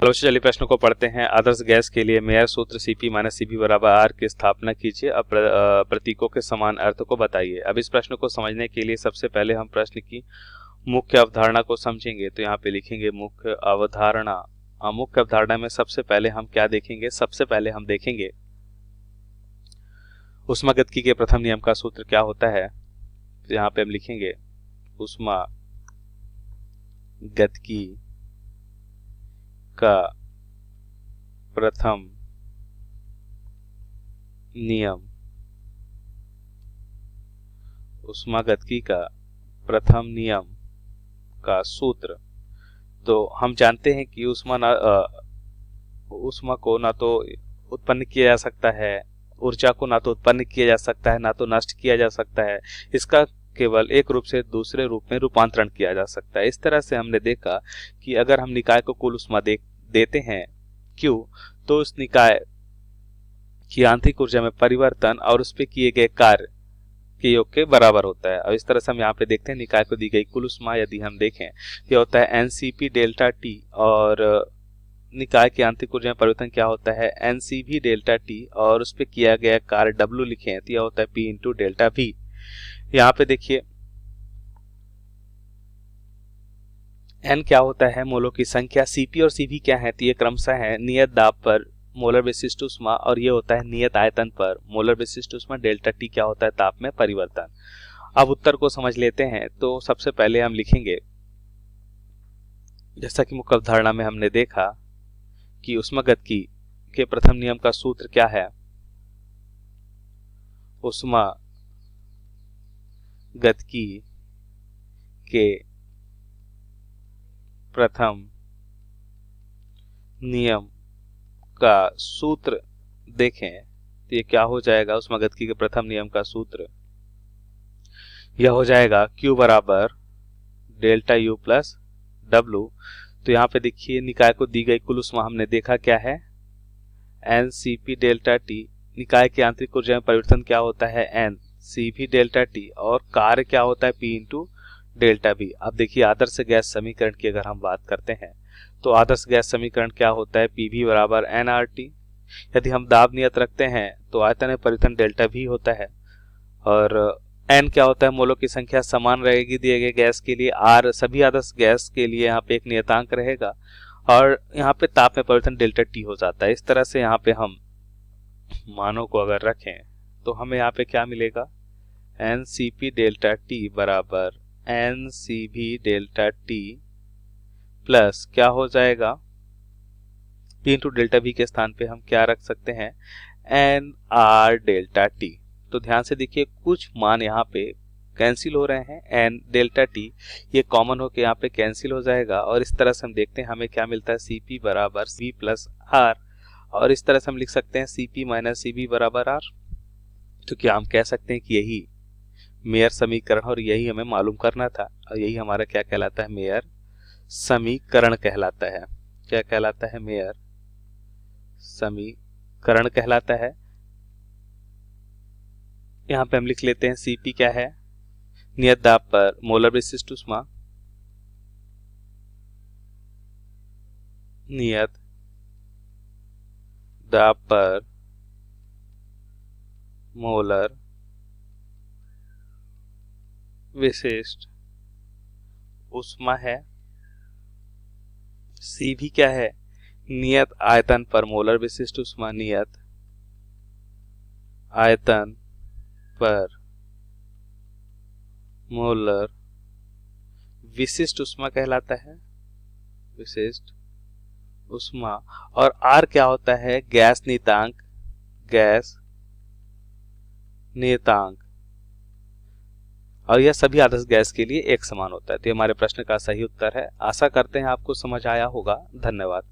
चलो चलिए प्रश्न को पढ़ते हैं। आदर्श गैस के लिए मेयर सूत्र Cp माइनस Cv बराबर आर की स्थापना कीजिए। अब प्रतीकों के समान अर्थ को बताइए। अब इस प्रश्न को समझने के लिए सबसे पहले हम प्रश्न की मुख्य अवधारणा को समझेंगे। तो यहाँ पे लिखेंगे मुख्य अवधारणा। मुख्य अवधारणा में सबसे पहले हम क्या देखेंगे? सबसे पहले हम देखेंगे ऊष्मागतिकी के प्रथम नियम का सूत्र क्या होता है। तो यहाँ पे हम लिखेंगे ऊष्मागतिकी का प्रथम नियम। ऊष्मागतिकी का प्रथम नियम का सूत्र। तो हम जानते हैं कि ऊष्मा को ना तो उत्पन्न किया जा सकता है, ऊर्जा को ना तो उत्पन्न किया जा सकता है, ना तो नष्ट किया जा सकता है। इसका केवल एक रूप से दूसरे रूप में रूपांतरण किया जा सकता है। इस तरह से हमने देखा कि अगर हम निकाय को कुल ऊष्मा देते हैं Q, तो उस निकाय की आंतरिक ऊर्जा में परिवर्तन और उस पे किए गए कार्य के योग के बराबर होता है। और इस तरह से हम यहाँ पे देखते हैं निकाय को दी गई कुल ऊष्मा यदि हम देखें तो होता है NCP डेल्टा T, और निकाय की आंतरिक ऊर्जा में परिवर्तन क्या होता है NCV डेल्टा T, और उस पे किया गया कार्य W लिखे हैं तो यह होता है P इंटू डेल्टा V। यहाँ पे देखिए N क्या होता है? मोलों की संख्या। Cp और Cv क्या है? तो ये क्रमशः है नियत दाब पर मोलर विशिष्ट ऊष्मा, और ये होता है नियत आयतन पर मोलर विशिष्ट ऊष्मा। डेल्टा T क्या होता है? ताप में परिवर्तन। अब उत्तर को समझ लेते हैं। तो सबसे पहले हम लिखेंगे, जैसा कि मुख्य अवधारणा में हमने देखा कि ऊष्मागतिकी के प्रथम नियम का सूत्र क्या है। ऊष्मागतिकी के प्रथम नियम का सूत्र देखें तो ये क्या हो जाएगा? ऊष्मागतिकी के प्रथम नियम का सूत्र यह हो जाएगा Q बराबर डेल्टा U प्लस W। तो यहाँ पे देखिए निकाय को दी गई कुल ऊष्मा हमने देखा क्या है NCP डेल्टा T। निकाय की आंतरिक ऊर्जा में परिवर्तन क्या होता है NCV डेल्टा T, और कार्य क्या होता है P इंटू डेल्टा V। अब देखिए आदर्श गैस समीकरण की अगर हम बात करते हैं तो आदर्श गैस समीकरण क्या होता है? PV बराबर nRT। यदि हम दाब नियत रखते हैं तो आयतन में परिवर्तन डेल्टा V होता है, और N क्या होता है? मोलों की संख्या समान रहेगी दिए गए गैस के लिए। R सभी आदर्श गैस के लिए यहाँ पे एक नियतांक रहेगा, और यहाँ पे ताप में परिवर्तन डेल्टा T हो जाता है। इस तरह से यहाँ पे हम मानों को अगर रखें तो हमें यहाँ पे क्या मिलेगा? NCP डेल्टा T बराबर NCV डेल्टा T प्लस क्या हो जाएगा? P इंटू डेल्टा V के स्थान पे हम क्या रख सकते हैं NR डेल्टा T। तो ध्यान से देखिए कुछ मान यहाँ पे कैंसिल हो रहे हैं। N डेल्टा T ये कॉमन होके यहाँ पे कैंसिल हो जाएगा, और इस तरह से हम देखते हैं हमें क्या मिलता है CP बराबर V प्लस R, और इस तरह से हम लिख सकते हैं CP माइनस CV बराबर R। तो क्या हम कह सकते हैं कि यही मेयर समीकरण और यही हमें मालूम करना था, और यही हमारा क्या कहलाता है? मेयर समीकरण कहलाता है। क्या कहलाता है? मेयर समीकरण कहलाता है। यहाँ पे हम लिख लेते हैं Cp क्या है? नियत दाब पर मोलर विशिष्ट ऊष्मा। नियत दाब पर मोलर विशिष्ट ऊष्मा है। Cv क्या है? नियत आयतन पर मोलर विशिष्ट ऊष्मा। नियत आयतन पर मोलर विशिष्ट ऊष्मा कहलाता है। विशिष्ट ऊष्मा। और R क्या होता है? गैस नियतांक। गैस नियतांक, और यह सभी आदर्श गैस के लिए एक समान होता है। तो हमारे प्रश्न का सही उत्तर है। आशा करते हैं आपको समझ आया होगा। धन्यवाद।